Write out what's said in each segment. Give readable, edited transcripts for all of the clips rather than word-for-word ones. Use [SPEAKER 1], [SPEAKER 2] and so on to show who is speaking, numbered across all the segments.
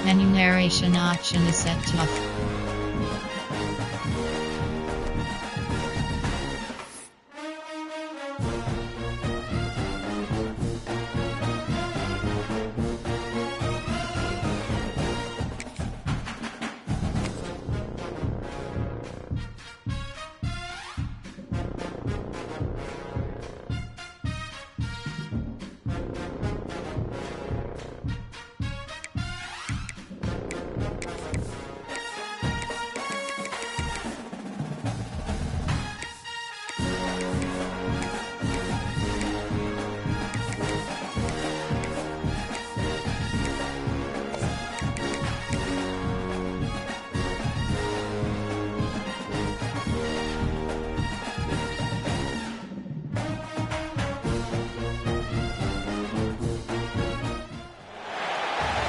[SPEAKER 1] Menu narration option is set to off.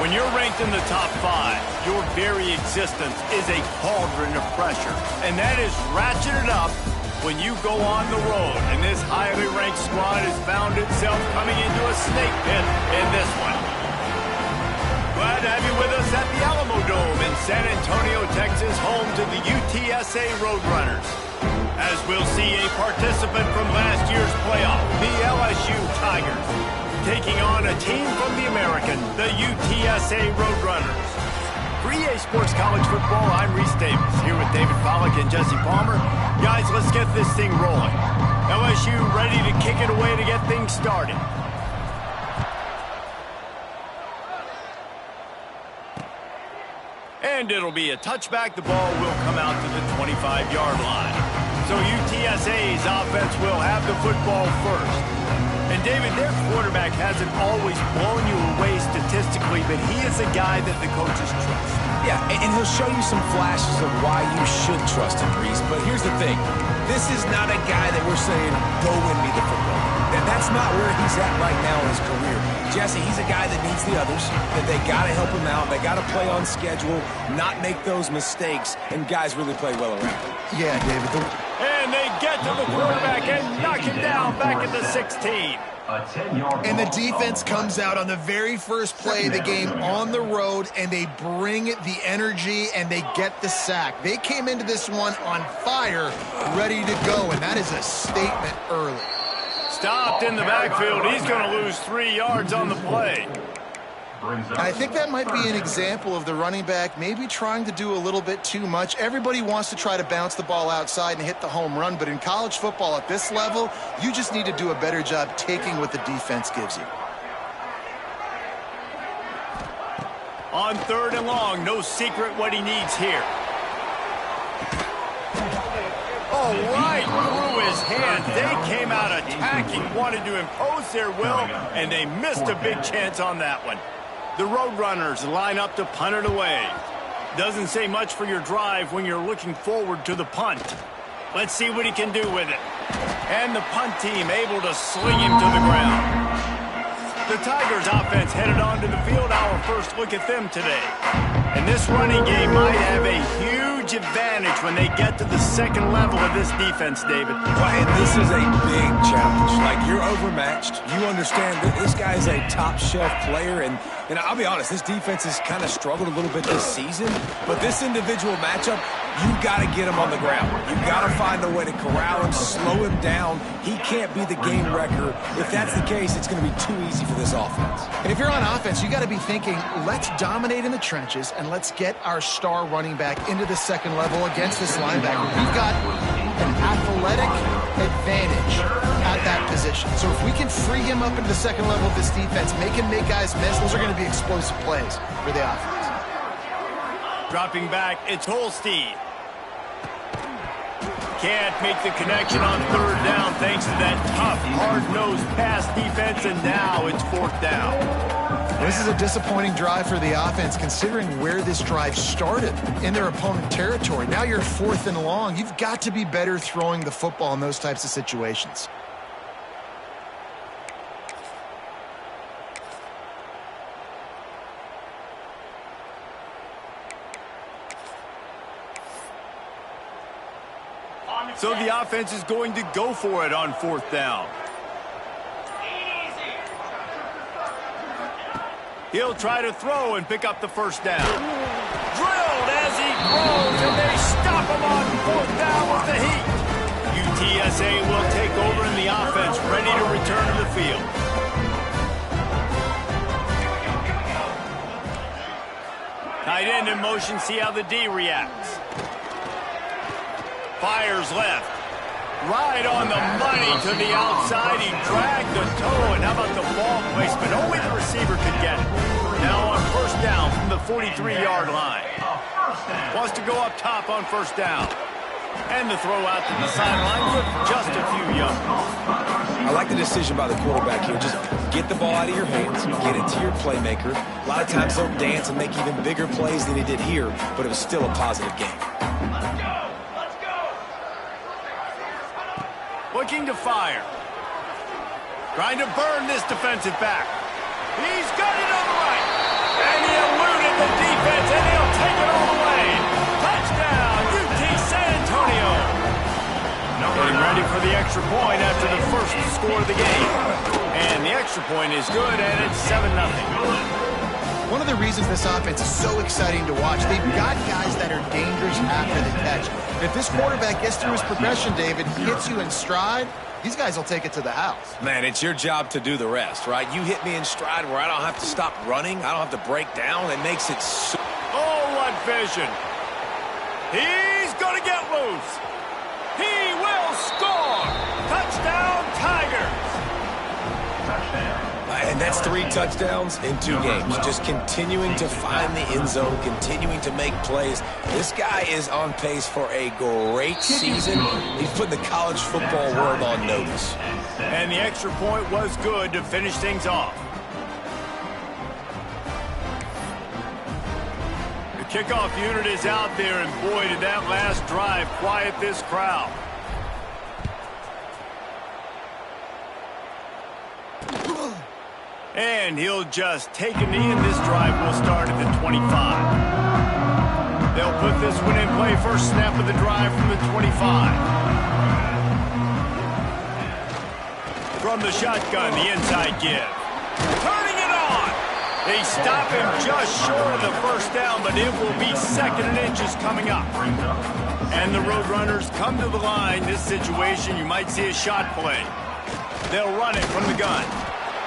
[SPEAKER 2] When you're ranked in the top 5, your very existence is a cauldron of pressure. And that is ratcheted up when you go on the road. And this highly ranked squad has found itself coming into a snake pit in this one. Glad to have you with us at the Alamo Dome in San Antonio, Texas, home to the UTSA Roadrunners. As we'll see a participant from last year's playoff, the LSU Tigers, taking on a team from the American, the UTSA Roadrunners. For EA Sports College Football, I'm Reese Davis, here with David Pollack and Jesse Palmer. Guys, let's get this thing rolling. LSU ready to kick it away to get things started. And it'll be a touchback. The ball will come out to the 25-yard line. So UTSA's offense will have the football first. And David, their quarterback hasn't always blown you away statistically, but he is a guy that the coaches trust.
[SPEAKER 3] Yeah, and he'll show you some flashes of why you should trust him, Reese. But here's the thing. This is not a guy that we're saying, go win me the football. That's not where he's at right now in his career. Jesse, he's a guy that needs the others, that they got to help him out. They got to play on schedule, not make those mistakes, and guys really play well around him.
[SPEAKER 4] Yeah, David.
[SPEAKER 2] And they get to the quarterback and knock him down back at the 16.
[SPEAKER 4] And the defense comes out on the very first play of the game on the road, and they bring the energy, and they get the sack. They came into this one on fire, ready to go, and that is a statement early.
[SPEAKER 2] Stopped in the backfield. He's going to lose 3 yards on the play.
[SPEAKER 4] And I think that might be an example of the running back maybe trying to do a little bit too much. Everybody wants to try to bounce the ball outside and hit the home run, but in college football at this level, you just need to do a better job taking what the defense gives you.
[SPEAKER 2] On 3rd and long, no secret what he needs here. Oh, right through his hands. They came out attacking, wanted to impose their will, and they missed a big chance on that one. The Roadrunners line up to punt it away. Doesn't say much for your drive when you're looking forward to the punt. Let's see what he can do with it. And the punt team able to sling him to the ground. The Tigers offense headed onto the field. Our first look at them today. And this running game might have a huge advantage when they get to the second level of this defense, David.
[SPEAKER 3] Well, and this is a big challenge. Like, you're overmatched. You understand that this guy is a top-shelf player, and I'll be honest, this defense has kind of struggled a little bit this season, but this individual matchup, you got to get him on the ground. You got to find a way to corral him, slow him down. He can't be the game wrecker. If that's the case, it's going to be too easy for this offense.
[SPEAKER 4] And if you're on offense, you got to be thinking, let's dominate in the trenches and let's get our star running back into the second level against this linebacker. We've got an athletic advantage at that position. So if we can free him up into the second level of this defense, make him make guys miss, those are going to be explosive plays for the offense.
[SPEAKER 2] Dropping back, it's Holstein. Can't make the connection on 3rd down thanks to that tough, hard-nosed pass defense, and now it's 4th down.
[SPEAKER 4] This is a disappointing drive for the offense, considering where this drive started in their opponent territory. Now you're 4th and long. You've got to be better throwing the football in those types of situations.
[SPEAKER 2] So the offense is going to go for it on 4th down. He'll try to throw and pick up the first down. Drilled as he throws, and they stop him on fourth down with the heat. UTSA will take over in the offense, ready to return to the field. Tight end in motion, see how the D reacts. Fires left. Right on the money to the outside. He dragged the toe, and how about the ball placement? Only the receiver could get it. Now on first down from the 43-yard line. Wants to go up top on first down. And the throw out to the sideline with just a few yards.
[SPEAKER 3] I like the decision by the quarterback here. Just get the ball out of your hands, get it to your playmaker. A lot of times he'll dance and make even bigger plays than he did here, but it was still a positive game.
[SPEAKER 2] Looking to fire. Trying to burn this defensive back. He's got it on the right. And he eluded the defense, and he'll take it all the way. Touchdown, UT San Antonio. Getting ready for the extra point after the first score of the game. And the extra point is good, and it's 7-0.
[SPEAKER 4] One of the reasons this offense is so exciting to watch, they've got guys that are dangerous after the catch. If this quarterback gets through his progression, David, hits you in stride, these guys will take it to the house.
[SPEAKER 3] Man, it's your job to do the rest, right? You hit me in stride where I don't have to stop running. I don't have to break down. It makes it so...
[SPEAKER 2] Oh, what vision. He's going to get loose. He will score. Touchdown, Tigers.
[SPEAKER 3] And that's 3 touchdowns in 2 games. Just continuing to find the end zone, continuing to make plays. This guy is on pace for a great season. He's putting the college football world on notice.
[SPEAKER 2] And the extra point was good to finish things off. The kickoff unit is out there, and boy, did that last drive quiet this crowd. And he'll just take a knee, and this drive will start at the 25. They'll put this one in play. First snap of the drive from the 25. From the shotgun, the inside give. Turning it on. They stop him just short of the first down, but it will be 2nd and inches coming up. And the Roadrunners come to the line. This situation, you might see a shot play. They'll run it from the gun.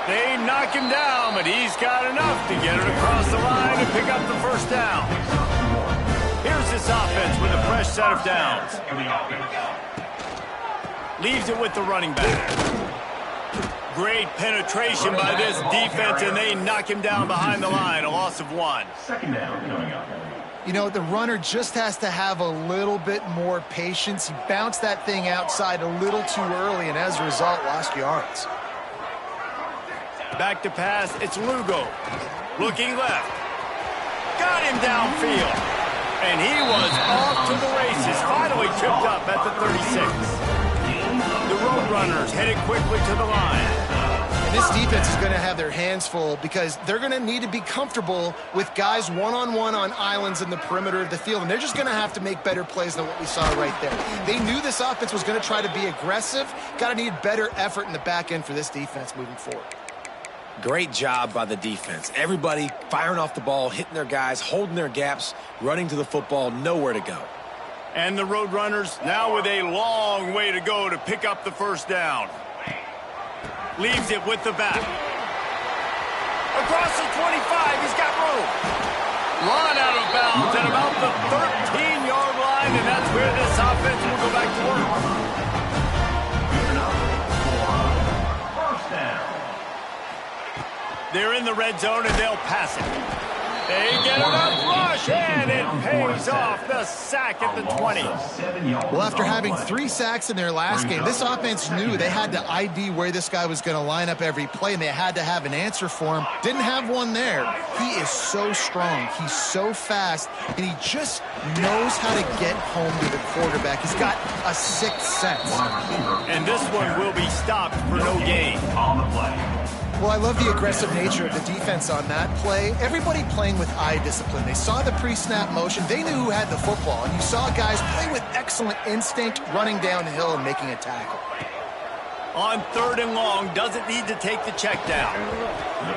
[SPEAKER 2] They knock him down, but he's got enough to get it across the line and pick up the first down. Here's this offense with a fresh set of downs. Leaves it with the running back. Great penetration by this defense, and they knock him down behind the line, a loss of 1.
[SPEAKER 5] Second down coming up.
[SPEAKER 4] You know, the runner just has to have a little bit more patience. He bounced that thing outside a little too early, and as a result, lost yards.
[SPEAKER 2] Back to pass, it's Lugo. Looking left. Got him downfield. And he was off to the races. Finally tripped up at the 36. The Roadrunners headed quickly to the line.
[SPEAKER 4] And this defense is going to have their hands full because they're going to need to be comfortable with guys one-on-one on islands in the perimeter of the field. And they're just going to have to make better plays than what we saw right there. They knew this offense was going to try to be aggressive. Got to need better effort in the back end for this defense moving forward.
[SPEAKER 3] Great job by the defense. Everybody firing off the ball, hitting their guys, holding their gaps, running to the football, nowhere to go.
[SPEAKER 2] And the Roadrunners now with a long way to go to pick up the first down. Leaves it with the back. Across the 25, he's got room. Run out of bounds at about the 13-yard line, and that's where this offense will go back to work.
[SPEAKER 5] First down.
[SPEAKER 2] They're in the red zone, and they'll pass it. They get enough rush, and it pays off the sack at the 20.
[SPEAKER 4] Well, after having 3 sacks in their last game, this offense knew they had to ID where this guy was going to line up every play, and they had to have an answer for him. Didn't have one there. He is so strong. He's so fast, and he just knows how to get home to the quarterback. He's got a 6th sense.
[SPEAKER 2] And this one will be stopped for no gain.
[SPEAKER 5] On the play.
[SPEAKER 4] Well, I love the aggressive nature of the defense on that play. Everybody playing with eye discipline. They saw the pre-snap motion. They knew who had the football. And you saw guys play with excellent instinct, running downhill and making a tackle.
[SPEAKER 2] On 3rd and long, doesn't need to take the check down.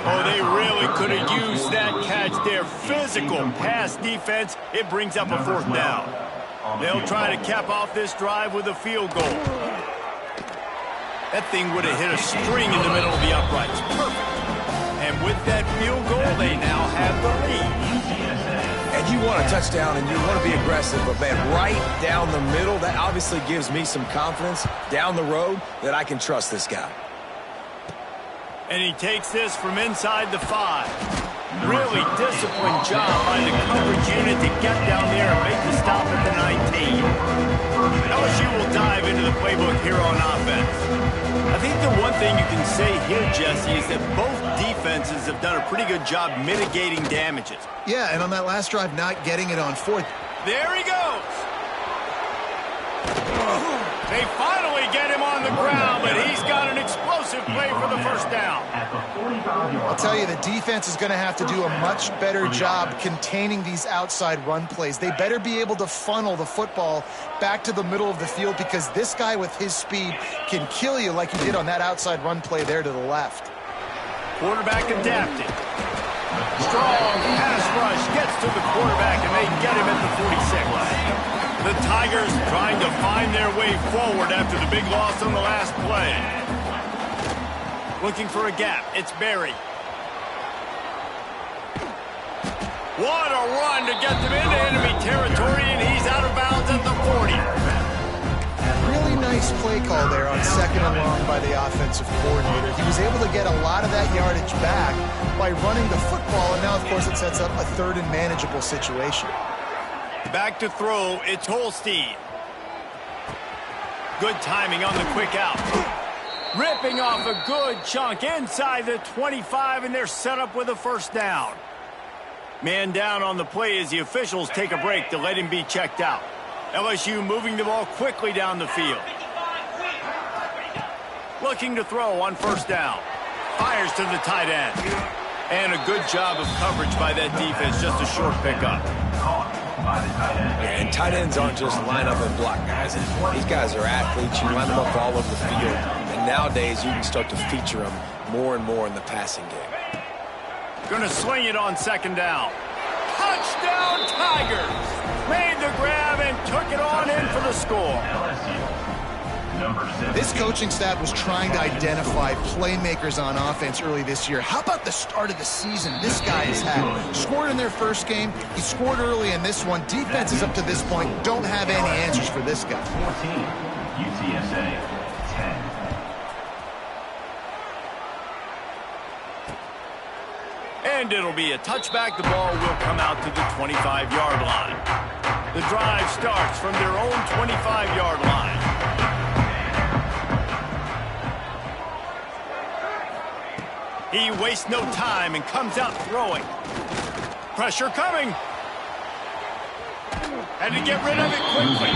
[SPEAKER 2] Oh, they really could have used that catch there. Physical pass defense. It brings up a 4th down. They'll try to cap off this drive with a field goal. That thing would have hit a string in the middle of the uprights. Perfect. And with that field goal, they now have the lead.
[SPEAKER 3] And you want a touchdown and you want to be aggressive, but man, right down the middle, that obviously gives me some confidence down the road that I can trust this guy.
[SPEAKER 2] And he takes this from inside the 5. Really disciplined job by the coverage unit to get down there and make the stop at the 19. LSU will dive into the playbook here on offense. I think the one thing you can say here, Jesse, is that both defenses have done a pretty good job mitigating damages.
[SPEAKER 4] Yeah, and on that last drive, not getting it on 4th.
[SPEAKER 2] There he goes. They finally get him on the ground, but he's got an explosive play for the 1st down.
[SPEAKER 4] I'll tell you, the defense is going to have to do a much better job containing these outside run plays. They better be able to funnel the football back to the middle of the field because this guy with his speed can kill you like he did on that outside run play there to the left.
[SPEAKER 2] Quarterback adapted. Strong pass rush gets to the quarterback, and they get him at the 46. The Tigers trying to find their way forward after the big loss on the last play. Looking for a gap. It's Berry. What a run to get them into enemy territory, and he's out of bounds at the 40.
[SPEAKER 4] Really nice play call there on 2nd and long by the offensive coordinator. He was able to get a lot of that yardage back by running the football, and now, of course, it sets up a 3rd and manageable situation.
[SPEAKER 2] Back to throw, it's Holstein. Good timing on the quick out. Ripping off a good chunk inside the 25, and they're set up with a 1st down. Man down on the play as the officials take a break to let him be checked out. LSU moving the ball quickly down the field. Looking to throw on 1st down. Fires to the tight end. And a good job of coverage by that defense, just a short pickup.
[SPEAKER 3] Yeah, and tight ends aren't just line up and block guys. These guys are athletes. You line them up all over the field. And nowadays, you can start to feature them more and more in the passing game.
[SPEAKER 2] Going to swing it on 2nd down. Touchdown, Tigers! Made the grab and took it on in for the score.
[SPEAKER 4] This coaching staff was trying to identify playmakers on offense early this year. How about the start of the season this guy has had? Scored in their 1st game. He scored early in this one. Defenses up to this point don't have any answers for this guy.
[SPEAKER 5] 14, UTSA, 10.
[SPEAKER 2] And it'll be a touchback. The ball will come out to the 25-yard line. The drive starts from their own 25-yard line. He wastes no time and comes out throwing. Pressure coming. Had to get rid of it quickly.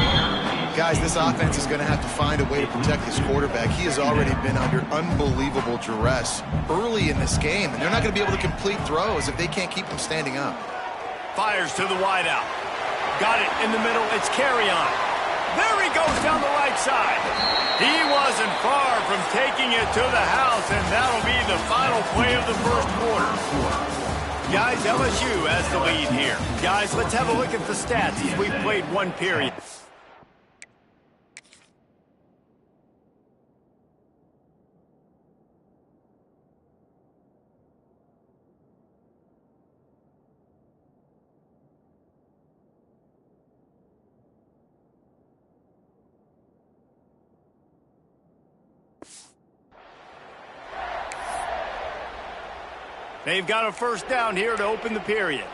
[SPEAKER 4] Guys, this offense is going to have to find a way to protect this quarterback. He has already been under unbelievable duress early in this game, and they're not going to be able to complete throws if they can't keep him standing up.
[SPEAKER 2] Fires to the wideout. Got it in the middle. It's Carrion. There he goes down the right side. He wasn't far from taking it to the house, and that'll be the final play of the 1st quarter. Guys, LSU has the lead here. Guys, let's have a look at the stats as we've played 1 period. They've got a 1st down here to open the period.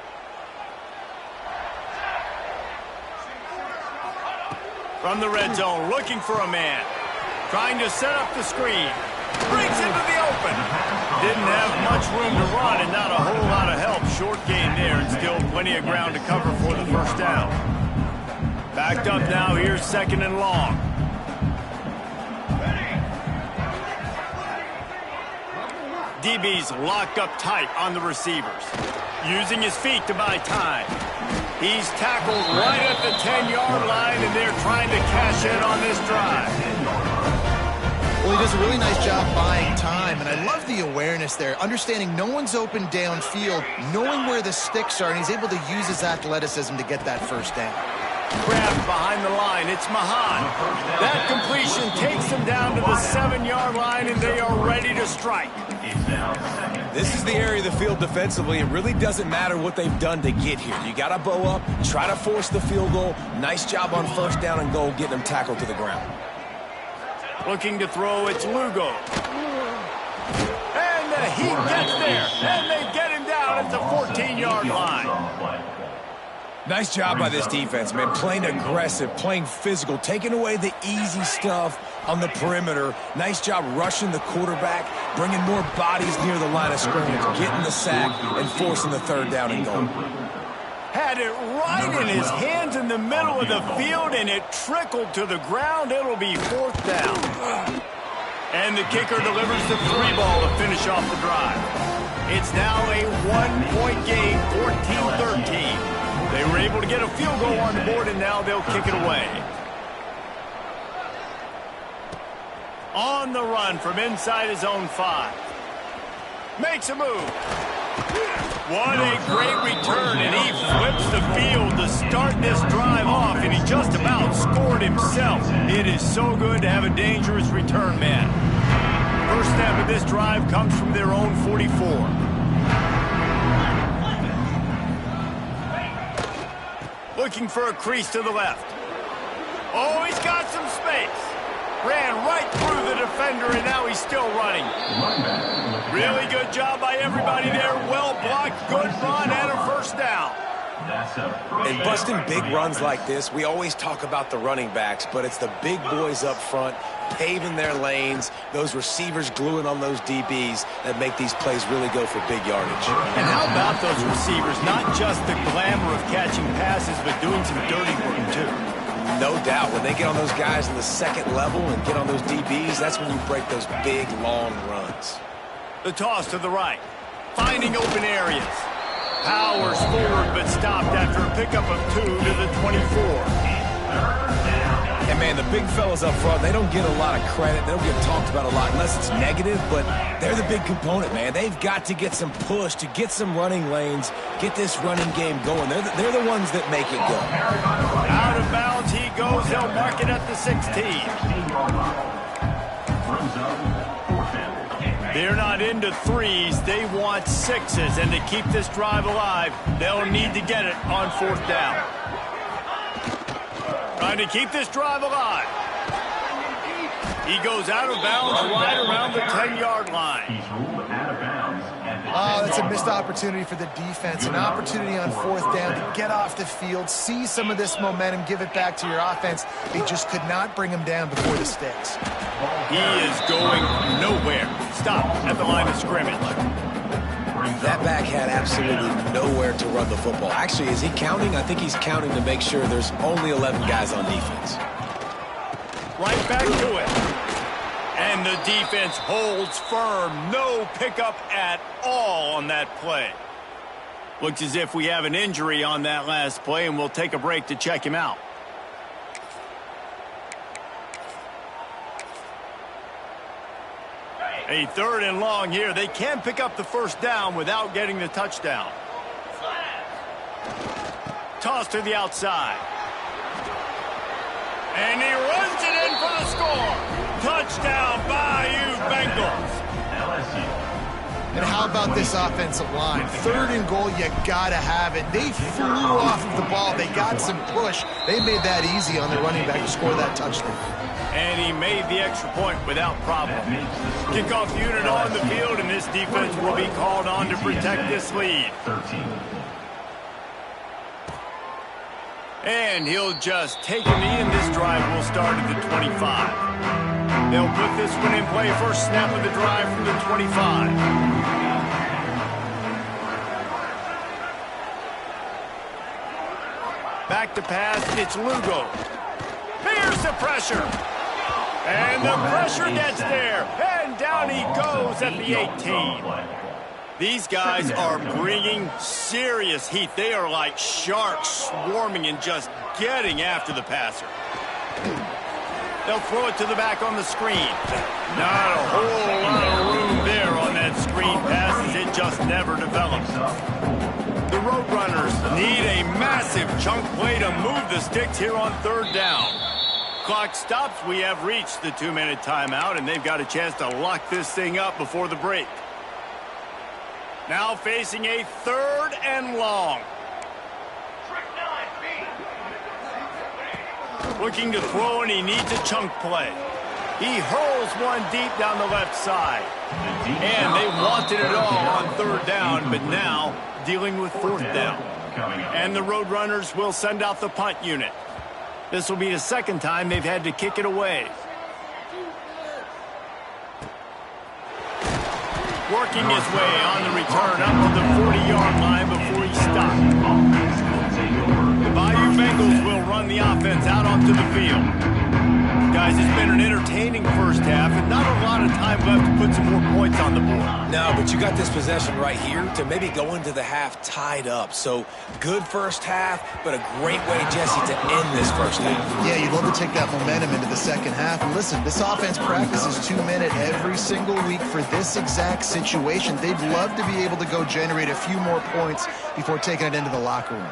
[SPEAKER 2] From the red zone, looking for a man. Trying to set up the screen. Brings into the open. Didn't have much room to run and not a whole lot of help. Short gain there and still plenty of ground to cover for the 1st down. Backed up now, here's 2nd and long. DB's locked up tight on the receivers. Using his feet to buy time. He's tackled right at the 10-yard line, and they're trying to cash in on this drive.
[SPEAKER 4] Well, he does a really nice job buying time, and I love the awareness there, understanding no one's open downfield, knowing where the sticks are, and he's able to use his athleticism to get that first down.
[SPEAKER 2] Grabbed behind the line. It's Mahan. That completion takes them down to the 7-yard line, and they are ready to strike.
[SPEAKER 3] This is the area of the field defensively. It really doesn't matter what they've done to get here. You got to bow up, try to force the field goal. Nice job on first down and goal, getting them tackled to the ground.
[SPEAKER 2] Looking to throw, it's Lugo. And he gets there, and they get him down at the 14-yard line.
[SPEAKER 3] Nice job by this defense, man. Playing aggressive, playing physical, taking away the easy stuff on the perimeter. Nice job rushing the quarterback, bringing more bodies near the line of scrimmage, getting the sack, and forcing the third down and goal.
[SPEAKER 2] Had it right in his hands in the middle of the field, and it trickled to the ground. It'll be fourth down. And the kicker delivers the 3-ball to finish off the drive. It's now a 1-point game, 14-13. They were able to get a field goal on the board, and now they'll kick it away. On the run from inside his own 5. Makes a move. What a great return, and he flips the field to start this drive off, and he just about scored himself. It is so good to have a dangerous return man. First step of this drive comes from their own 44. Looking for a crease to the left. Oh, he's got some space. Ran right through the defender, and now he's still running. Really good job by everybody there. Well blocked, good run, and a first down.
[SPEAKER 3] In busting big runs like this, we always talk about the running backs, but it's the big boys up front, paving their lanes, those receivers gluing on those DBs that make these plays really go for big yardage.
[SPEAKER 2] And how about those receivers? Not just the glamour of catching passes, but doing some dirty work, too.
[SPEAKER 3] No doubt. When they get on those guys in the second level and get on those DBs, that's when you break those big, long runs.
[SPEAKER 2] The toss to the right. Finding open areas. Powers forward, but stopped after a pickup of 2 to the 24.
[SPEAKER 3] And, man, the big fellas up front, they don't get a lot of credit. They don't get talked about a lot unless it's negative, but they're the big component, man. They've got to get some push to get some running lanes, get this running game going. They're the ones that make it go.
[SPEAKER 2] Out of bounds he goes. They'll mark it at the 16. They're not into threes. They want 6s, and to keep this drive alive, they'll need to get it on fourth down. Trying to keep this drive alive. He goes out of bounds right around the 10-yard line.
[SPEAKER 4] Oh, that's a missed opportunity for the defense. An opportunity on fourth down to get off the field, see some of this momentum, give it back to your offense. They just could not bring him down before the sticks.
[SPEAKER 2] He is going nowhere. Stop at the line of scrimmage.
[SPEAKER 3] That back had absolutely nowhere to run the football. Actually, is he counting? I think he's counting to make sure there's only 11 guys on defense.
[SPEAKER 2] Right back to it. And the defense holds firm. No pickup at all on that play. Looks as if we have an injury on that last play, and we'll take a break to check him out. A 3rd and long here. They can pick up the first down without getting the touchdown. Toss to the outside. And he runs it in for the score. Touchdown, Bayou Bengals.
[SPEAKER 4] And how about this offensive line? 3rd and goal, you gotta have it. They flew off of the ball. They got some push. They made that easy on their running back to score that touchdown.
[SPEAKER 2] And he made the extra point without problem. Kickoff unit on the field, and this defense will be called on to protect this lead. And he'll just take a knee, and this drive will start at the 25. They'll put this one in play. First snap of the drive from the 25. Back to pass, it's Lugo. Here's the pressure. And the pressure gets there. And down he goes at the 18. These guys are bringing serious heat. They are like sharks swarming and just getting after the passer. They'll throw it to the back on the screen. Not a whole lot of room there on that screen pass, as it just never develops. The Roadrunners need a massive chunk play to move the sticks here on third down. Clock stops. We have reached the 2-minute timeout, and they've got a chance to lock this thing up before the break. Now facing a 3rd and long. Looking to throw, and he needs a chunk play. He hurls one deep down the left side. And they wanted it all on 3rd down, but now dealing with 4th down. And the Roadrunners will send out the punt unit. This will be the 2nd time they've had to kick it away. Working his way on the return up to the 40-yard line before he stopped. The Bayou Bengals will run the offense out onto the field. Guys, it's been an entertaining first half and not a lot of time left to put some more points on the board.
[SPEAKER 3] No, but you got this possession right here to maybe go into the half tied up. So good first half, but a great way, Jesse, to end this first half.
[SPEAKER 4] Yeah, you'd love to take that momentum into the second half. And listen, this offense practices 2-minute every single week for this exact situation. They'd love to be able to go generate a few more points before taking it into the locker room.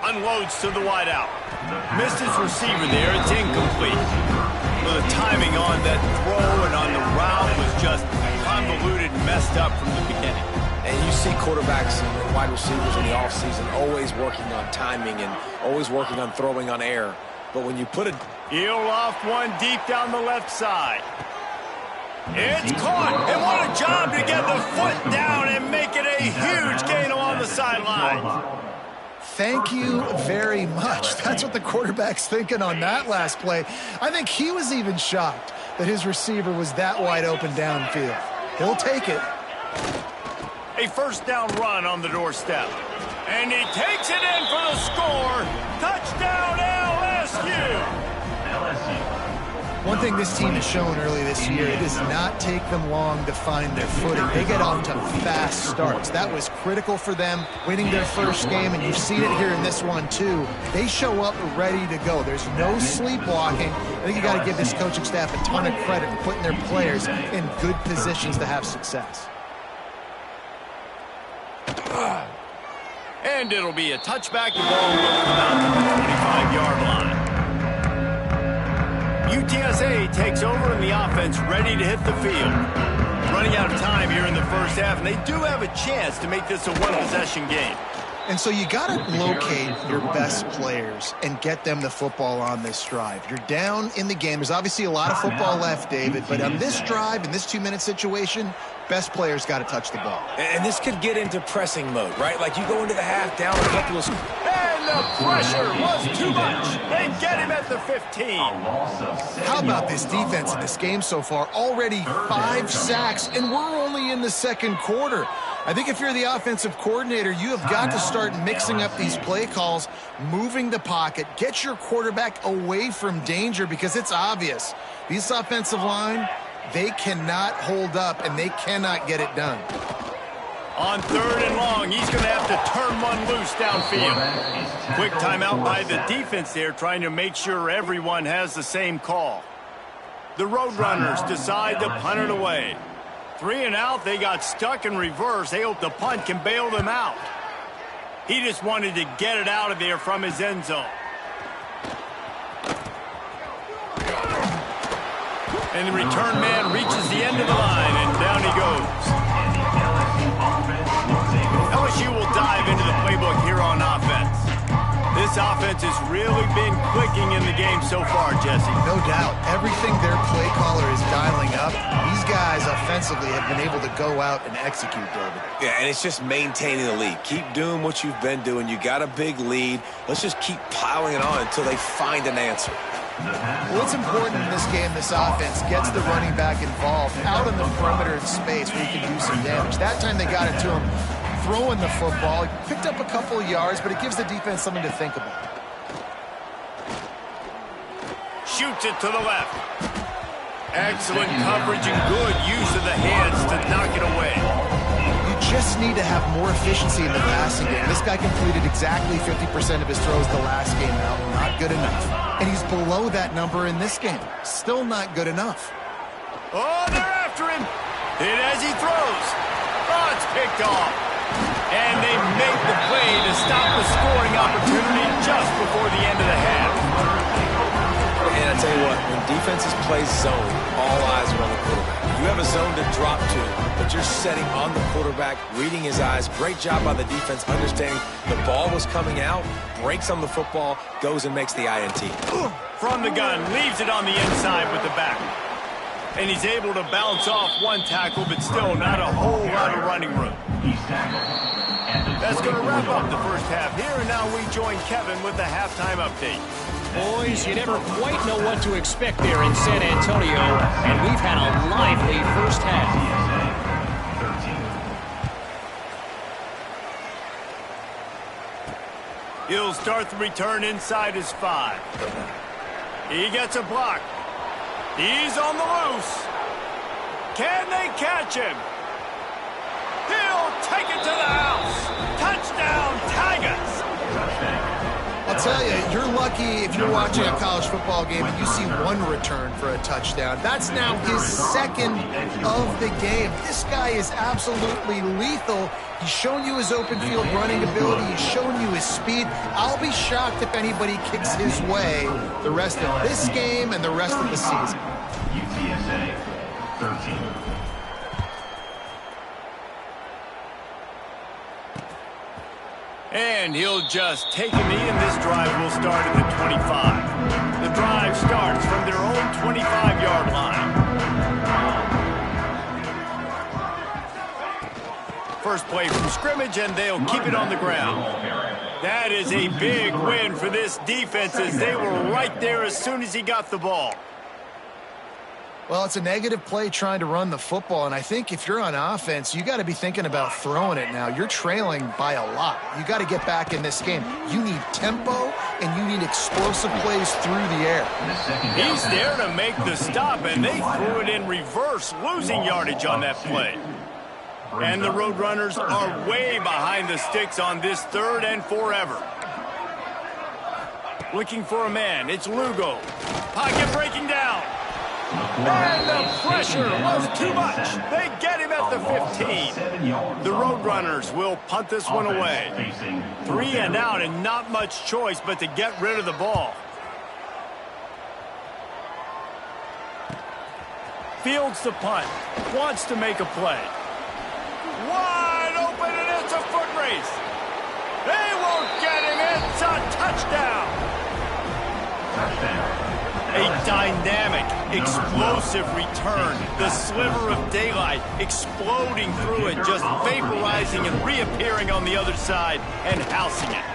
[SPEAKER 2] Unloads to the wideout. Missed his receiver there. It's incomplete. Well, the timing on that throw and on the route was just convoluted and messed up from the beginning.
[SPEAKER 3] And you see quarterbacks and wide receivers in the offseason always working on timing and always working on throwing on air. But when you put it...
[SPEAKER 2] He'll loft one deep down the left side. It's caught, and what a job to get the foot down and make it a huge gain along the sideline.
[SPEAKER 4] Thank you very much. That's what the quarterback's thinking on that last play. I think he was even shocked that his receiver was that wide open downfield. He'll take it.
[SPEAKER 2] A 1st down run on the doorstep. And he takes it in for the score. Touchdown, LSU.
[SPEAKER 4] One thing this team has shown early this year, it does not take them long to find their footing. They get off to fast starts. That was critical for them, winning their first game, and you've seen it here in this one too. They show up ready to go. There's no sleepwalking. I think you got to give this coaching staff a ton of credit for putting their players in good positions to have success.
[SPEAKER 2] And it'll be a touchback. The ball will come out to the 25-yard line. UTSA takes over and the offense ready to hit the field. Running out of time here in the first half, and they do have a chance to make this a one-possession game.
[SPEAKER 4] And so you got to locate your best players and get them the football on this drive. You're down in the game. There's obviously a lot of football left, David, but on this drive, in this 2-minute situation, best players got to touch the ball.
[SPEAKER 3] And this could get into pressing mode, right? Like you go into the half down a couple of...
[SPEAKER 2] And the pressure was too much. They get him at the 15.
[SPEAKER 4] How about this defense in this game so far? Already 5 sacks, and we're only in the second quarter. I think if you're the offensive coordinator, you have got to start mixing up these play calls, moving the pocket, get your quarterback away from danger, because it's obvious. This offensive line, they cannot hold up, and they cannot get it done.
[SPEAKER 2] On 3rd and long, he's going to have to turn one loose downfield. Quick timeout by the defense there, trying to make sure everyone has the same call. The Roadrunners decide to punt it away. 3 and out, they got stuck in reverse. They hope the punt can bail them out. He just wanted to get it out of there from his end zone. And the return man reaches the end of the line, and down he goes. LSU will dive into the playbook here on offense. This offense has really been clicking in the game so far, Jesse.
[SPEAKER 4] No doubt. Everything their play caller is dialing up, these guys offensively have been able to go out and execute, David.
[SPEAKER 3] Yeah, and it's just maintaining the lead. Keep doing what you've been doing. You got a big lead. Let's just keep piling it on until they find an answer.
[SPEAKER 4] Well, what's important in this game, this offense gets the running back involved out in the perimeter in space where he can do some damage. That time they got it to him throwing the football. He picked up a couple of yards, but it gives the defense something to think about.
[SPEAKER 2] Shoots it to the left. Excellent coverage and good use of the hands to knock it away.
[SPEAKER 4] You just need to have more efficiency in the passing game. This guy completed exactly 50% of his throws the last game out. Not good enough. And he's below that number in this game. Still not good enough.
[SPEAKER 2] Oh, they're after him. Hit as he throws. Oh, it's picked off. And they make the play to stop the scoring opportunity just before the end of the half.
[SPEAKER 3] And I tell you what, when defenses play zone, all eyes are on the quarterback. You have a zone to drop to, but you're setting on the quarterback, reading his eyes. Great job by the defense, understanding the ball was coming out, breaks on the football, goes and makes the INT.
[SPEAKER 2] From the gun, leaves it on the inside with the back. And he's able to bounce off one tackle, but still not a whole lot of running room.
[SPEAKER 5] He's tackled.
[SPEAKER 2] That's going to wrap up the first half here, and now we join Kevin with the halftime update.
[SPEAKER 6] Boys, you never quite know what to expect there in San Antonio, and we've had a lively first half.
[SPEAKER 2] He'll start the return inside his 5. He gets a block. He's on the loose. Can they catch him? He'll take it to the house. Touchdown, Tigers.
[SPEAKER 4] I'll tell you, you're lucky if you're watching a college football game and you see one return for a touchdown. That's now his second of the game. This guy is absolutely lethal. He's shown you his open field running ability. He's shown you his speed. I'll be shocked if anybody kicks his way the rest of this game and the rest of the season.
[SPEAKER 5] UTSA 13.
[SPEAKER 2] And he'll just take a knee, and this drive will start at the 25. The drive starts from their own 25-yard line. First play from scrimmage, and they'll keep it on the ground. That is a big win for this defense, as they were right there as soon as he got the ball.
[SPEAKER 4] Well, it's a negative play trying to run the football, and I think if you're on offense, you got to be thinking about throwing it now. You're trailing by a lot. You got to get back in this game. You need tempo, and you need explosive plays through the air.
[SPEAKER 2] He's there to make the stop, and they threw it in reverse, losing yardage on that play. And the Roadrunners are way behind the sticks on this 3rd and forever. Looking for a man, it's Lugo. Pocket breaking down. And the pressure was too much. They get him at the 15. The Roadrunners will punt this one away. 3 and out, and not much choice but to get rid of the ball. Fields the punt. Wants to make a play. Wide open, and it's a foot race. They won't get him. It's a touchdown. A dynamic, explosive return. The sliver of daylight exploding through it, just vaporizing and reappearing on the other side and housing it.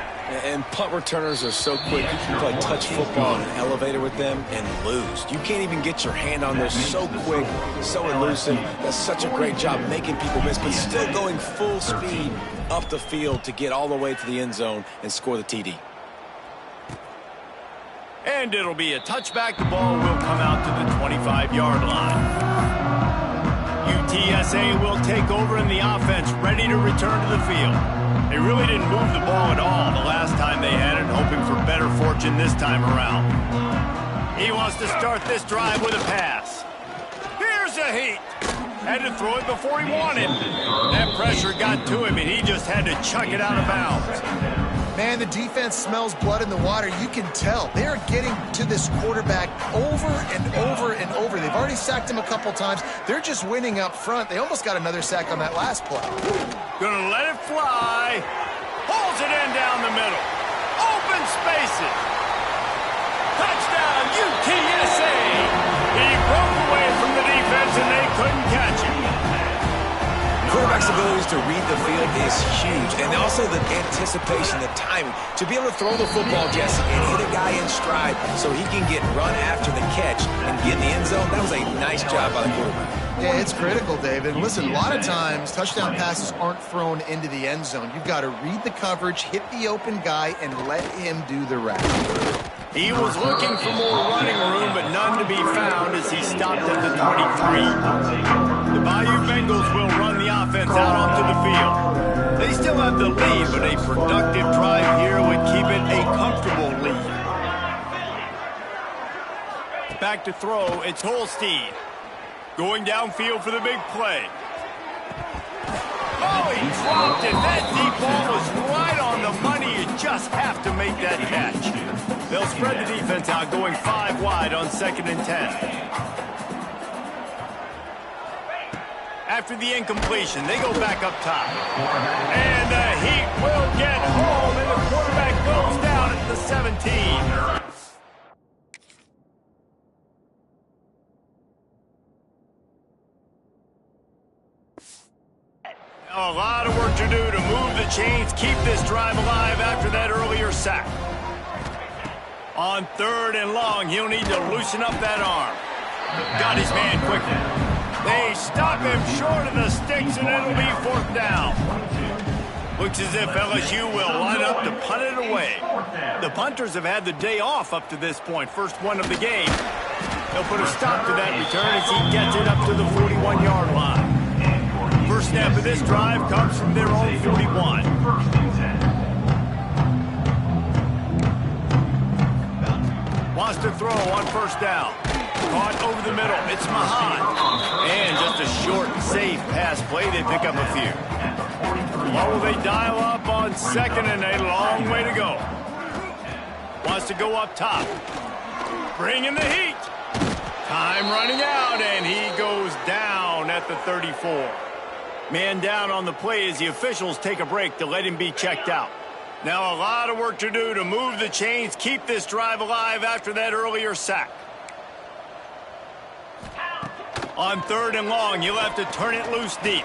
[SPEAKER 3] And punt returners are so quick. You can play touch football in an elevator with them and lose. You can't even get your hand on those. So quick, so elusive. That's such a great job making people miss, but still going full speed up the field to get all the way to the end zone and score the TD.
[SPEAKER 2] And it'll be a touchback. The ball will come out to the 25-yard line. UTSA will take over in the offense, ready to return to the field. They really didn't move the ball at all the last time they had it, hoping for better fortune this time around. He wants to start this drive with a pass. Here's a heat. Had to throw it before he wanted. That pressure got to him, and he just had to chuck it out of bounds.
[SPEAKER 4] Man, the defense smells blood in the water. You can tell. They are getting to this quarterback over and over and over. They've already sacked him a couple times. They're just winning up front. They almost got another sack on that last play.
[SPEAKER 2] Gonna let it fly. Pulls it in down the middle. Open spaces. Touchdown, UTSA. He broke away from the defense, and they couldn't catch him.
[SPEAKER 3] Quarterback's abilities to read the field is huge, and also the anticipation, the timing. To be able to throw the football, Jesse, and hit a guy in stride so he can get run after the catch and get in the end zone, that was a nice job by the quarterback.
[SPEAKER 4] Yeah, it's critical, David. Listen, a lot of times touchdown passes aren't thrown into the end zone. You've got to read the coverage, hit the open guy, and let him do the rest.
[SPEAKER 2] He was looking for more running room, but none to be found as he stopped at the 23. The Bayou Bengals will run the offense out onto the field. They still have the lead, but a productive drive here would keep it a comfortable lead. Back to throw, it's Holstein. Going downfield for the big play. Oh, he dropped it. That deep ball was right on the money. You just have to make that catch. They'll spread the defense out, going 5 wide on 2nd and 10. After the incompletion, they go back up top. And the Heat will get home, and the quarterback goes down at the 17. A lot of work to do to move the chains, keep this drive alive after that earlier sack. On 3rd and long, he'll need to loosen up that arm. Got his man quickly. They stop him short of the sticks, and it'll be 4th down. Looks as if LSU will line up to punt it away. The punters have had the day off up to this point, first one of the game. They'll put a stop to that return as he gets it up to the 41-yard line. First snap of this drive comes from their own 41. Wants to throw on 1st down. Caught over the middle. It's Mahan. And just a short, safe pass play. They pick up a few. What will they dial up on 2nd and a long way to go? Wants to go up top. Bring in the heat. Time running out, and he goes down at the 34. Man down on the play as the officials take a break to let him be checked out. Now a lot of work to do to move the chains, keep this drive alive after that earlier sack. On 3rd and long, you'll have to turn it loose deep.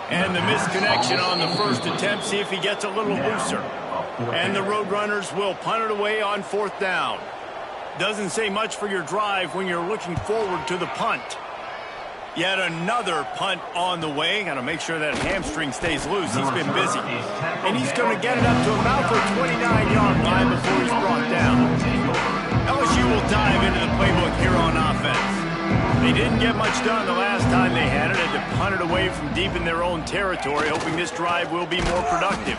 [SPEAKER 2] And the misconnection on the first attempt, see if he gets a little looser. And the Roadrunners will punt it away on 4th down. Doesn't say much for your drive when you're looking forward to the punt. Yet another punt on the way. Got to make sure that hamstring stays loose. He's been busy. And he's going to get it up to about the 29-yard line before he's brought down. LSU will dive into the playbook here on offense. They didn't get much done the last time they had it. Had to punt it away from deep in their own territory, hoping this drive will be more productive.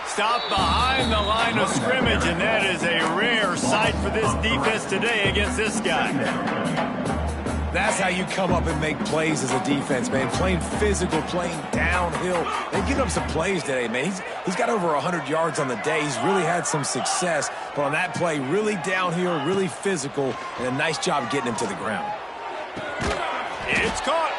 [SPEAKER 2] Stopped behind the line of scrimmage, and that is a rare sight for this defense today against this guy.
[SPEAKER 3] That's how you come up and make plays as a defense, man. Playing physical, playing downhill. They give up some plays today, man. He's got over 100 yards on the day. He's really had some success. But on that play, really downhill, really physical, and a nice job getting him to the ground.
[SPEAKER 2] It's caught.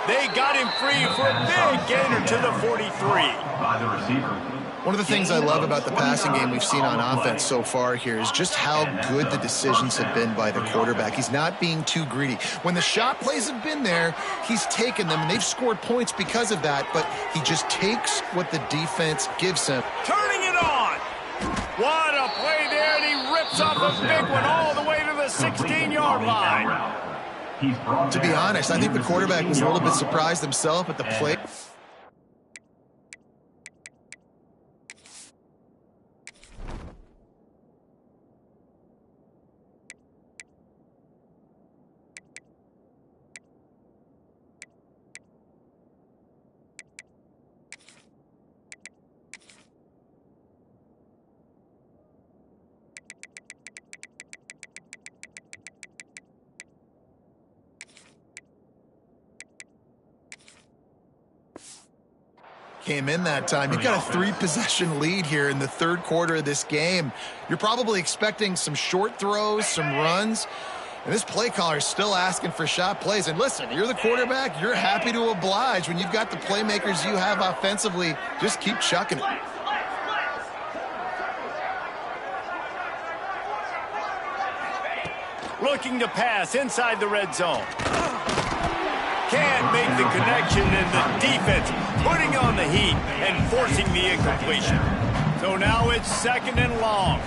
[SPEAKER 2] They got him free for a big gainer to the 43.
[SPEAKER 5] By the receiver.
[SPEAKER 4] One of the things I love about the passing game we've seen on offense so far here is just how good the decisions have been by the quarterback. He's not being too greedy. When the shot plays have been there, he's taken them, and they've scored points because of that, but he just takes what the defense gives him.
[SPEAKER 2] Turning it on. What a play there, and he rips off a big one all the way to the 16-yard line.
[SPEAKER 4] To be honest, I think the quarterback was a little bit surprised himself at the play. Came in that time. You've got a 3-possession lead here in the 3rd quarter of this game. You're probably expecting some short throws, some runs. And this play caller is still asking for shot plays. And listen, you're the quarterback. You're happy to oblige. When you've got the playmakers you have offensively, just keep chucking it.
[SPEAKER 2] Looking to pass inside the red zone. Can't make the connection, and the defense putting on the heat and forcing the incompletion. So now it's 2nd and long.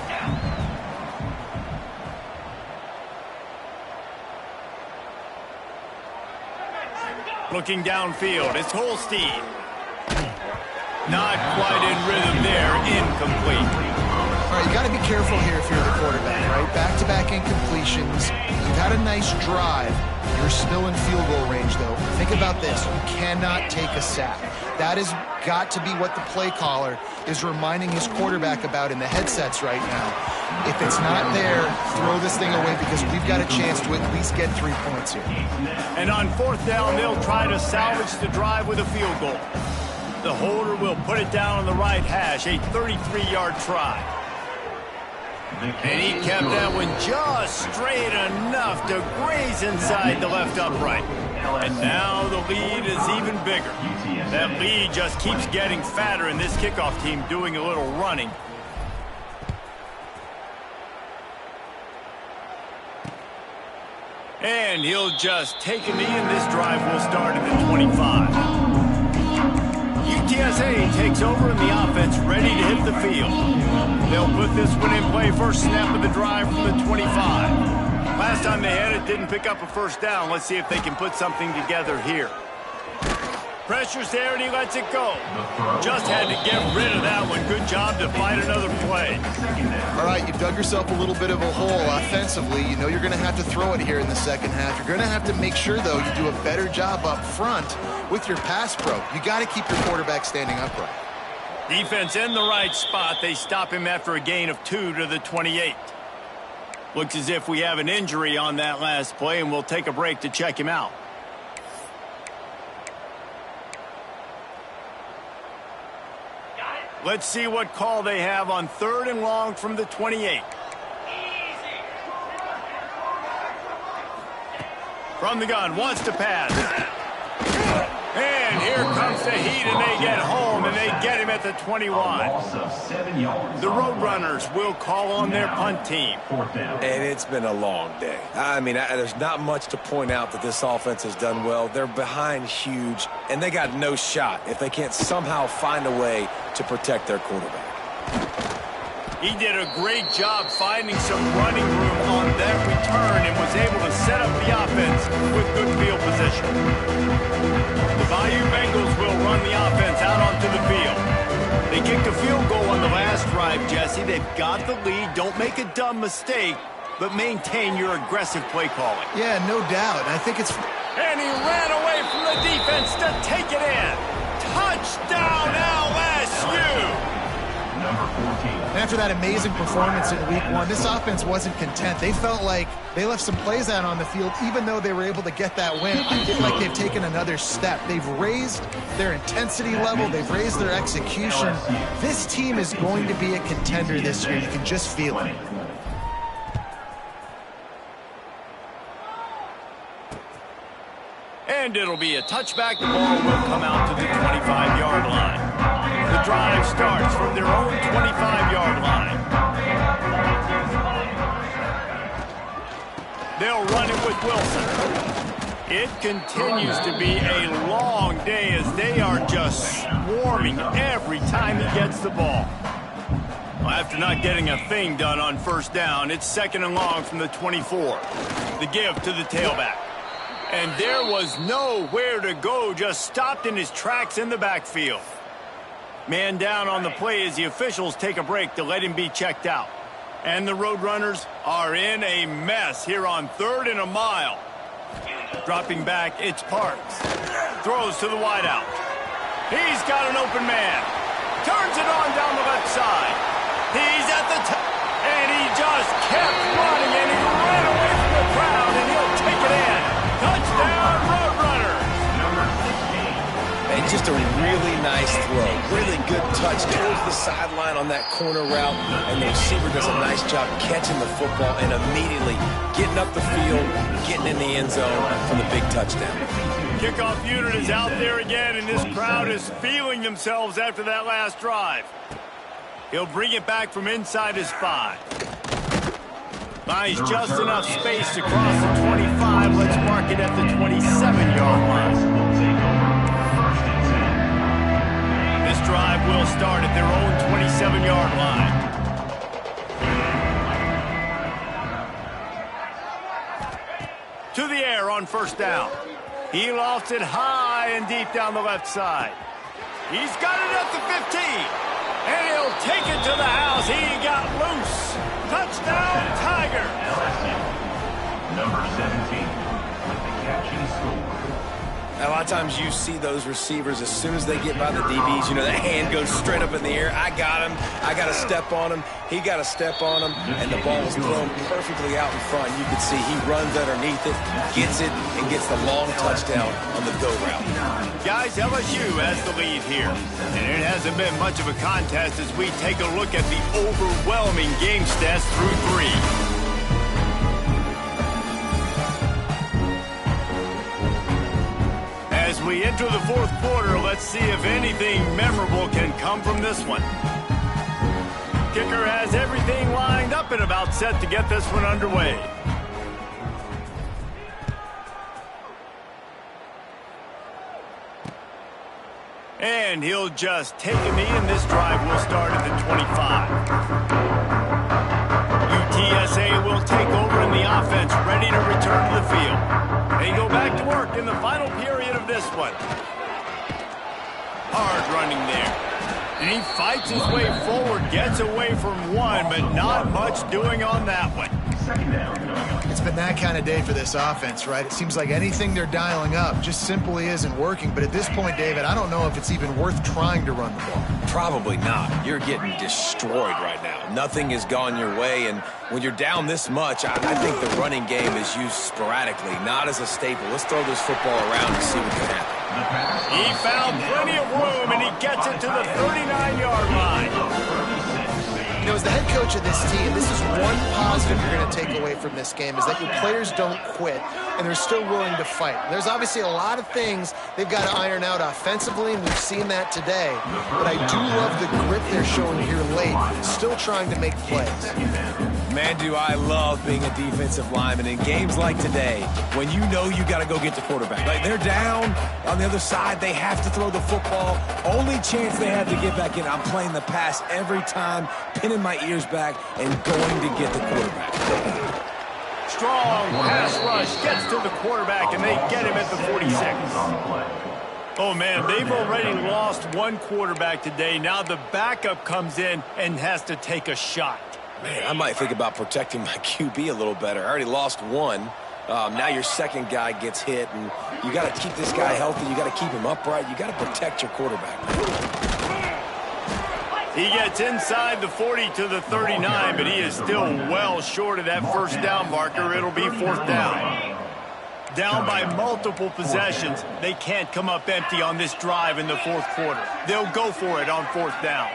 [SPEAKER 2] Looking downfield, it's Holstein. Not quite in rhythm there, incomplete.
[SPEAKER 4] All right, you got to be careful here if you're the quarterback, right? Back-to-back incompletions. You've had a nice drive. You're still in field goal range, though. Think about this. You cannot take a sack. That has got to be what the play caller is reminding his quarterback about in the headsets right now. If it's not there, throw this thing away because we've got a chance to at least get 3 points here.
[SPEAKER 2] And on 4th down, they'll try to salvage the drive with a field goal. The holder will put it down on the right hash, a 33-yard try. And he kept that one just straight enough to graze inside the left upright. And now the lead is even bigger. That lead just keeps getting fatter, and this kickoff team doing a little running. And he'll just take a knee, and this drive will start at the 25. UTSA takes over and the offense ready to hit the field. They'll put this one in play, first snap of the drive from the 25. Last time they had it, didn't pick up a first down. Let's see if they can put something together here. Pressure's there and he lets it go. Just had to get rid of that one. Good job to find another play.
[SPEAKER 4] All right, you've dug yourself a little bit of a hole offensively. You know you're going to have to throw it here in the second half. You're going to have to make sure, though, you do a better job up front with your pass pro. You got to keep your quarterback standing upright.
[SPEAKER 2] Defense in the right spot. They stop him after a gain of 2 to the 28. Looks as if we have an injury on that last play, and we'll take a break to check him out. Let's see what call they have on 3rd and long from the 28. From the gun, wants to pass. And here comes the heat, and they get home, and they get him at the 21. The Roadrunners will call on their punt team.
[SPEAKER 3] And it's been a long day. I mean, there's not much to point out that this offense has done well. They're behind huge, and they got no shot if they can't somehow find a way to protect their quarterback.
[SPEAKER 2] He did a great job finding some running room on that return and was able to set up the offense with good field position. The Bayou Bengals will run the offense out onto the field. They kicked a field goal on the last drive, Jesse. They've got the lead. Don't make a dumb mistake, but maintain your aggressive play calling.
[SPEAKER 4] Yeah, no doubt. I think it's...
[SPEAKER 2] And he ran away from the defense to take it in. Touchdown, LSU!
[SPEAKER 4] After that amazing performance in week 1, this offense wasn't content. They felt like they left some plays out on the field, even though they were able to get that win. I feel like they've taken another step. They've raised their intensity level. They've raised their execution. This team is going to be a contender this year. You can just feel it.
[SPEAKER 2] And it'll be a touchback. The ball will come out to the 25-yard line. The drive starts from their own 25-yard line. They'll run it with Wilson. It continues to be a long day as they are just swarming every time he gets the ball. Well, after not getting a thing done on 1st down, it's 2nd and long from the 24. The give to the tailback. And there was nowhere to go, just stopped in his tracks in the backfield. Man down on the play as the officials take a break to let him be checked out. And the Roadrunners are in a mess here on 3rd and a mile. Dropping back, it's Parks. Throws to the wideout. He's got an open man. Turns it on down the left side. He's at the top. And he just kept running, and he ran away from the crowd, and he'll take it in. Touchdown, Roadrunners.
[SPEAKER 3] And just a really nice throw. Really good touch towards the sideline on that corner route. And the receiver does a nice job catching the football and immediately getting up the field, getting in the end zone for the big touchdown.
[SPEAKER 2] Kickoff unit is out there again, and this crowd is feeling themselves after that last drive. He'll bring it back from inside his 5. Buys just enough space to cross the 25. Let's mark it at the 27-yard line. This drive will start at their own 27-yard line. To the air on 1st down. He lofts it high and deep down the left side. He's got it at the 15. And he'll take it to the house. He got loose. Touchdown, Tigers.
[SPEAKER 5] LSU, number 17, with the catching score.
[SPEAKER 3] A lot of times you see those receivers, as soon as they get by the DBs, you know, that hand goes straight up in the air. I got him. I got to step on him. He got to step on him. And the ball was thrown perfectly out in front. You can see he runs underneath it, gets it, and gets the long touchdown on the go route.
[SPEAKER 2] Guys, LSU has the lead here. And it hasn't been much of a contest as we take a look at the overwhelming game stats through 3. As we enter the fourth quarter, let's see if anything memorable can come from this one. Kicker has everything lined up and about set to get this one underway. And he'll just take a knee, and this drive will start at the 25. UTSA will take over in the offense, ready to return to the field. They go back to work in the final period of this one. Hard running there. And he fights his way forward, gets away from one, but not much doing on that one.
[SPEAKER 4] It's been that kind of day for this offense, right? It seems like anything they're dialing up just simply isn't working. But at this point, David, I don't know if it's even worth trying to run the ball.
[SPEAKER 3] Probably not. You're getting destroyed right now. Nothing has gone your way, and when you're down this much, I think the running game is used sporadically, not as a staple. Let's throw this football around and see what can happen.
[SPEAKER 2] He found plenty of room, and he gets it to the 39-yard line.
[SPEAKER 4] You know, as the head coach of this team, this is one positive you're going to take away from this game, is that your players don't quit, and they're still willing to fight. There's obviously a lot of things they've got to iron out offensively, and we've seen that today. But I do love the grit they're showing here late, still trying to make plays.
[SPEAKER 3] Man, do I love being a defensive lineman in games like today when you know you got to go get the quarterback. Like, they're down on the other side. They have to throw the football. Only chance they have to get back in. I'm playing the pass every time, pinning my ears back, and going to get the quarterback.
[SPEAKER 2] Strong pass rush gets to the quarterback, and they get him at the 46. Oh, man, they've already lost one quarterback today. Now the backup comes in and has to take a shot.
[SPEAKER 3] Man, I might think about protecting my QB a little better. I already lost one. Now your second guy gets hit, and you got to keep this guy healthy. You got to keep him upright. You got to protect your quarterback.
[SPEAKER 2] He gets inside the 40 to the 39, but he is still well short of that first down marker. It'll be fourth down. Down by multiple possessions. They can't come up empty on this drive in the fourth quarter. They'll go for it on fourth down.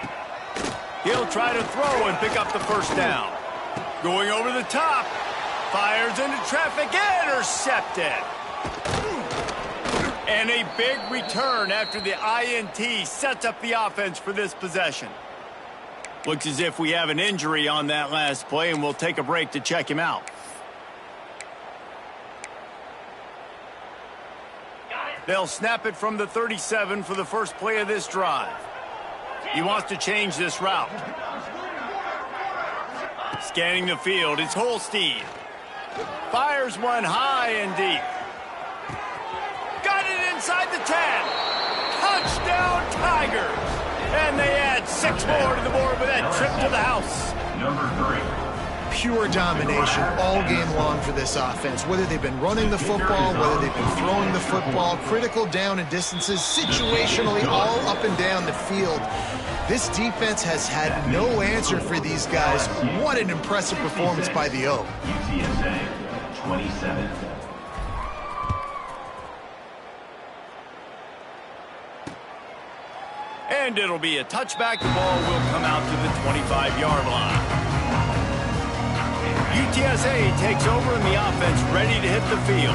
[SPEAKER 2] He'll try to throw and pick up the first down. Going over the top. Fires into traffic. Intercepted. And a big return after the INT sets up the offense for this possession. Looks as if we have an injury on that last play, and we'll take a break to check him out. They'll snap it from the 37 for the first play of this drive. He wants to change this route. Scanning the field, it's Holstein. Fires one high and deep. Got it inside the 10. Touchdown, Tigers. And they add 6 more to the board with that trip to the house.
[SPEAKER 5] Number 3.
[SPEAKER 4] Pure domination all game long for this offense. Whether they've been running the football, whether they've been throwing the football, critical down and distances, situationally all up and down the field. This defense has had no answer for these guys. What an impressive performance by the O.
[SPEAKER 5] UTSA, 27.
[SPEAKER 2] And it'll be a touchback. The ball will come out to the 25-yard line. UTSA takes over in the offense, ready to hit the field.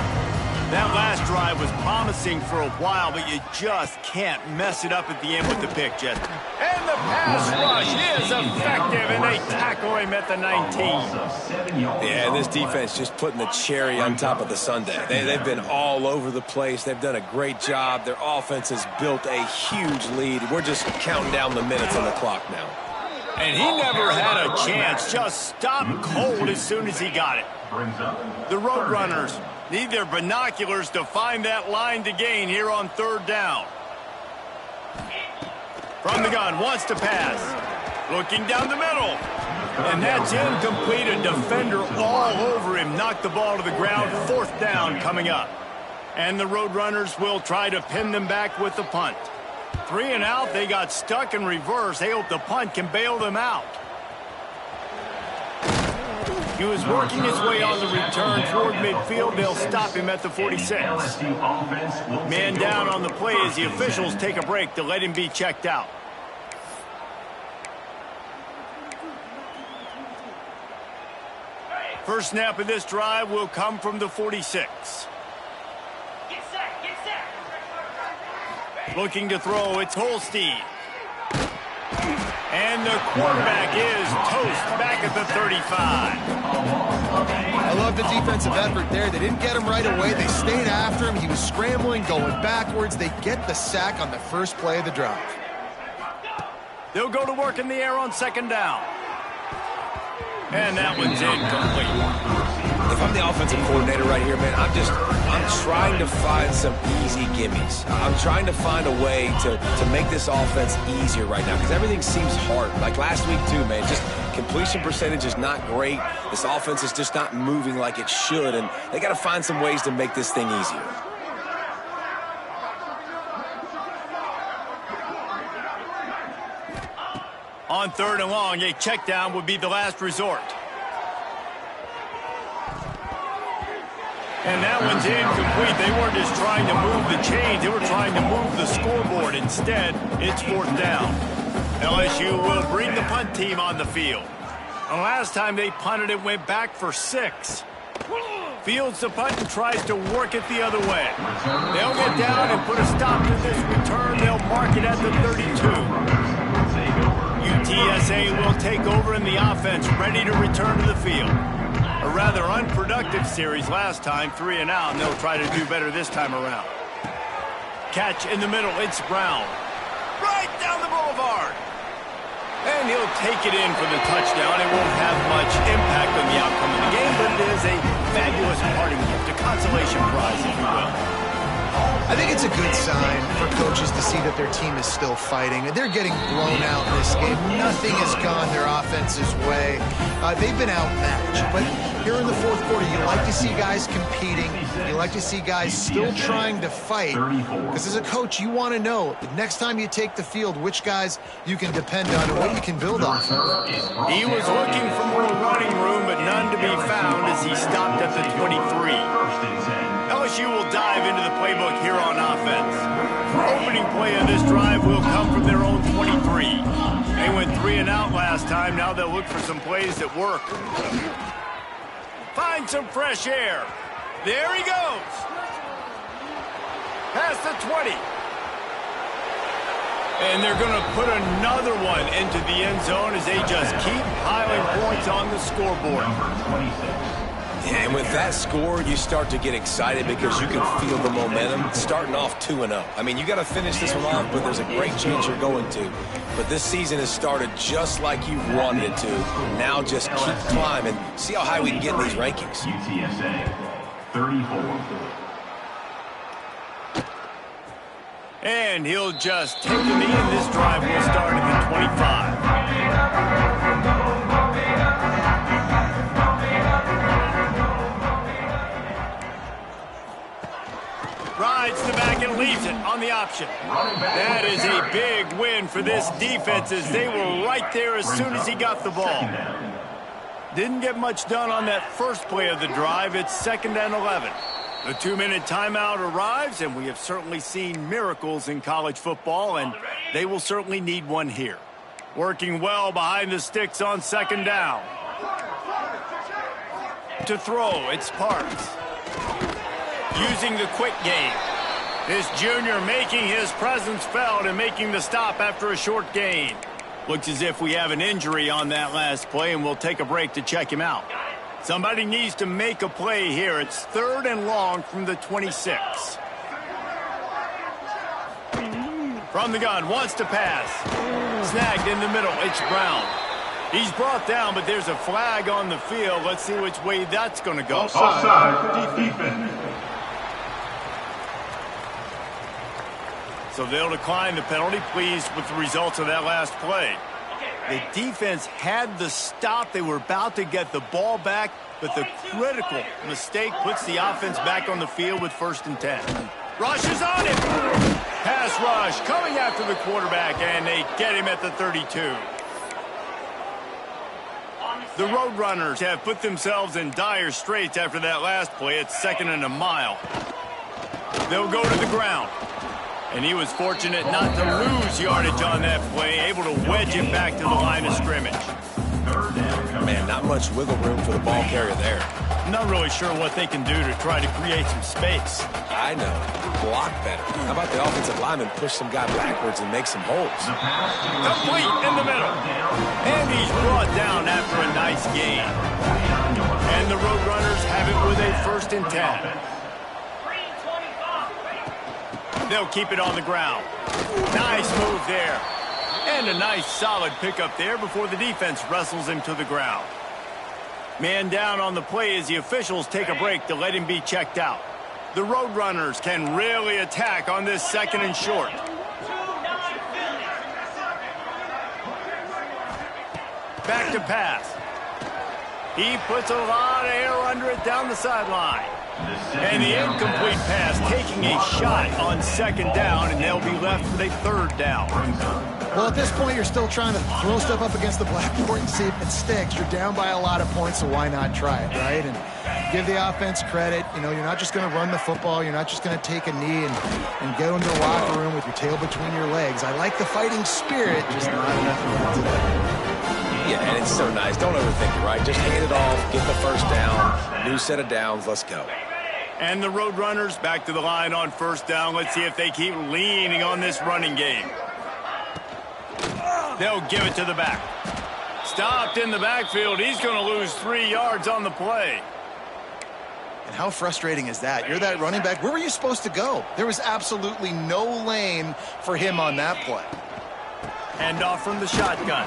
[SPEAKER 2] That last drive was promising for a while, but you just can't mess it up at the end with the pick, Jess. And the pass rush is effective, and they tackle him at the 19.
[SPEAKER 3] Yeah, and this defense just putting the cherry on top of the sundae. They've been all over the place. They've done a great job. Their offense has built a huge lead. We're just counting down the minutes on the clock now.
[SPEAKER 2] And he never had a chance. Just stopped cold as soon as he got it. The Roadrunners need their binoculars to find that line to gain here on third down. From the gun, wants to pass. Looking down the middle. And that's incomplete. A defender all over him. Knocked the ball to the ground. 4th down coming up. And the Roadrunners will try to pin them back with the punt. 3 and out. They got stuck in reverse. They hope the punt can bail them out. He was working his way on the return toward midfield. They'll stop him at the 46. Man down on the play as the officials take a break to let him be checked out. First snap of this drive will come from the 46. Looking to throw, it's Holstein. And the quarterback is toast back at the 35.
[SPEAKER 4] I love the defensive effort there. They didn't get him right away. They stayed after him. He was scrambling, going backwards. They get the sack on the first play of the drive.
[SPEAKER 2] They'll go to work in the air on 2nd down. And that one's incomplete.
[SPEAKER 3] If I'm the offensive coordinator right here, man, I'm trying to find some easy gimmies. I'm trying to find a way to make this offense easier right now because everything seems hard. Like last week too, man, just completion percentage is not great. This offense is just not moving like it should, and they got to find some ways to make this thing easier.
[SPEAKER 2] On 3rd and long, a check down would be the last resort. And that one's incomplete. They weren't just trying to move the chains. They were trying to move the scoreboard. Instead, it's 4th down. LSU will bring the punt team on the field. The last time they punted, it went back for 6. Fields the punt and tries to work it the other way. They'll get down and put a stop to this return. They'll mark it at the 32. UTSA will take over in the offense, ready to return to the field. A rather unproductive series last time, 3 and out, and they'll try to do better this time around. Catch in the middle, it's Brown. Right down the boulevard. And he'll take it in for the touchdown. It won't have much impact on the outcome of the game, but it is a fabulous parting gift, a consolation prize, if you will.
[SPEAKER 4] I think it's a good sign for coaches to see that their team is still fighting. They're getting blown out in this game. Nothing has gone their offense's way. They've been outmatched. But here in the 4th quarter, you like to see guys competing. You like to see guys still trying to fight. Because as a coach, you want to know the next time you take the field, which guys you can depend on and what you can build on.
[SPEAKER 2] He was looking for more running room, but none to be found as he stopped at the 23. LSU will dive into the playbook here on offense. Opening play of this drive will come from their own 23. They went 3 and out last time. Now they'll look for some plays that work. Find some fresh air. There he goes. Past the 20. And they're going to put another one into the end zone as they just keep piling points on the scoreboard.
[SPEAKER 3] Yeah, and with that score, you start to get excited because you can feel the momentum starting off 2-0. I mean, you got to finish this one off, but there's a great chance you're going to. But this season has started just like you wanted it to. Now just keep climbing. See how high we can get in these rankings.
[SPEAKER 5] UTSA, 34.
[SPEAKER 2] And he'll just take the knee, and this drive will start at the 25. Rides the back and leaves it on the option. That is a big win for this defense as they were right there as soon as he got the ball. Didn't get much done on that first play of the drive. It's 2nd and 11. The 2-minute timeout arrives, and we have certainly seen miracles in college football, and they will certainly need one here. Working well behind the sticks on 2nd down. To throw, it's Parks. Using the quick game. This junior making his presence felt and making the stop after a short gain. Looks as if we have an injury on that last play, and we'll take a break to check him out. Somebody needs to make a play here. It's 3rd and long from the 26. From the gun, wants to pass. Snagged in the middle, it's Brown. He's brought down, but there's a flag on the field. Let's see which way that's going to go.
[SPEAKER 5] Offside, defense.
[SPEAKER 2] So they'll decline the penalty. Pleased with the results of that last play. The defense had the stop. They were about to get the ball back, but the critical mistake puts the offense back on the field with 1st and 10. Rush is on him. Pass rush coming after the quarterback, and they get him at the 32. The Roadrunners have put themselves in dire straits after that last play. It's 2nd and a mile. They'll go to the ground. And he was fortunate not to lose yardage on that play, able to wedge it back to the line of scrimmage.
[SPEAKER 3] Man, not much wiggle room for the ball carrier there.
[SPEAKER 2] I'm not really sure what they can do to try to create some space.
[SPEAKER 3] I know. Block better. How about the offensive lineman push some guy backwards and make some holes?
[SPEAKER 2] Complete in the middle. And he's brought down after a nice gain. And the Roadrunners have it with a 1st and 10. They'll keep it on the ground. Nice move there. And a nice solid pickup there before the defense wrestles him to the ground. Man down on the play as the officials take a break to let him be checked out. The Roadrunners can really attack on this 2nd and short. Back to pass. He puts a lot of air under it down the sideline. And the incomplete pass taking a shot on 2nd down, and they'll be left with a 3rd down.
[SPEAKER 4] Well, at this point, you're still trying to throw stuff up against the blackboard and see if it sticks. You're down by a lot of points, so why not try it, right? And give the offense credit. You know, you're not just going to run the football. You're not just going to take a knee and go into the locker room with your tail between your legs. I like the fighting spirit, just not enough today.
[SPEAKER 3] Yeah, and it's so nice. Don't overthink it, right? Just hand it off, get the 1st down, new set of downs, let's go.
[SPEAKER 2] And the Roadrunners back to the line on 1st down. Let's see if they keep leaning on this running game. They'll give it to the back. Stopped in the backfield. He's going to lose 3 yards on the play.
[SPEAKER 4] And how frustrating is that? You're that running back. Where were you supposed to go? There was absolutely no lane for him on that play.
[SPEAKER 2] Hand off from the shotgun.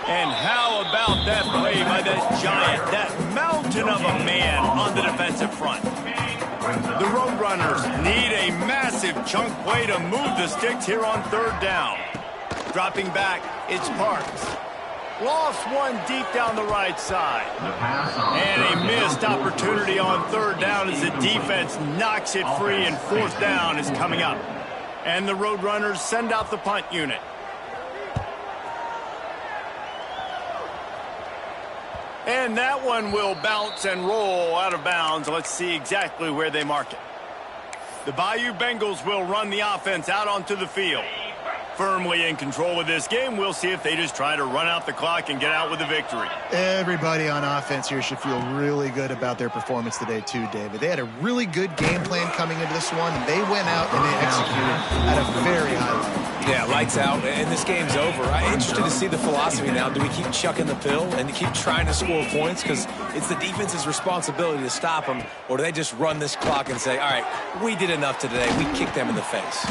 [SPEAKER 2] And how about that play by that giant, that mountain of a man on the defensive front? The Roadrunners need a massive chunk play to move the sticks here on 3rd down. Dropping back, it's Parks. Lost one deep down the right side. And a missed opportunity on 3rd down as the defense knocks it free, and 4th down is coming up. And the Roadrunners send out the punt unit. And that one will bounce and roll out of bounds. Let's see exactly where they mark it. The Bayou Bengals will run the offense out onto the field. Firmly in control of this game. We'll see if they just try to run out the clock and get out with a victory.
[SPEAKER 4] Everybody on offense here should feel really good about their performance today too, David. They had a really good game plan coming into this one, and they went out and they executed at a very high level.
[SPEAKER 3] Yeah, lights out, and this game's over. I'm interested to see the philosophy now. Do we keep chucking the pill and keep trying to score points because it's the defense's responsibility to stop them, or do they just run this clock and say, all right, we did enough today. We kicked them in the face.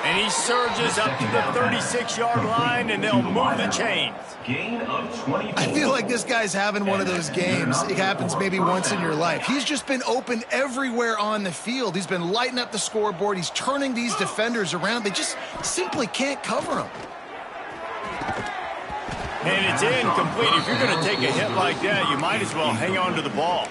[SPEAKER 2] And he surges up to the 36-yard line, and they'll move the chains.
[SPEAKER 5] Gain of 24.
[SPEAKER 4] I feel like this guy's having one of those games. It happens maybe once in your life. He's just been open everywhere on the field. He's been lighting up the scoreboard. He's turning these defenders around. They just simply can't cover him.
[SPEAKER 2] And it's incomplete. If you're going to take a hit like that, you might as well hang on to the ball.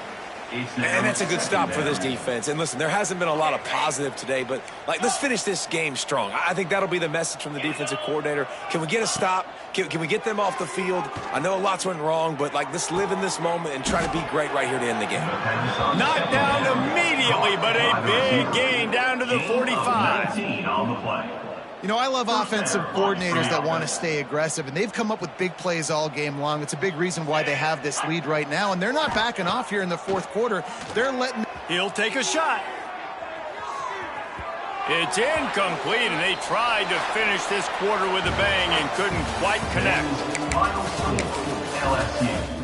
[SPEAKER 3] And that's a good stop for this defense. And listen, there hasn't been a lot of positive today, but let's finish this game strong. I think that'll be the message from the defensive coordinator. Can we get a stop? Can we get them off the field? I know lots went wrong, but let's live in this moment and try to be great right here to end the game.
[SPEAKER 2] Knocked down immediately, but a big gain down to the 45.
[SPEAKER 5] On the play.
[SPEAKER 4] You know, I love offensive coordinators that want to stay aggressive, and they've come up with big plays all game long. It's a big reason why they have this lead right now, and they're not backing off here in the 4th quarter. They're letting...
[SPEAKER 2] He'll take a shot. It's incomplete, and they tried to finish this quarter with a bang and couldn't quite connect.
[SPEAKER 5] Final score, LSU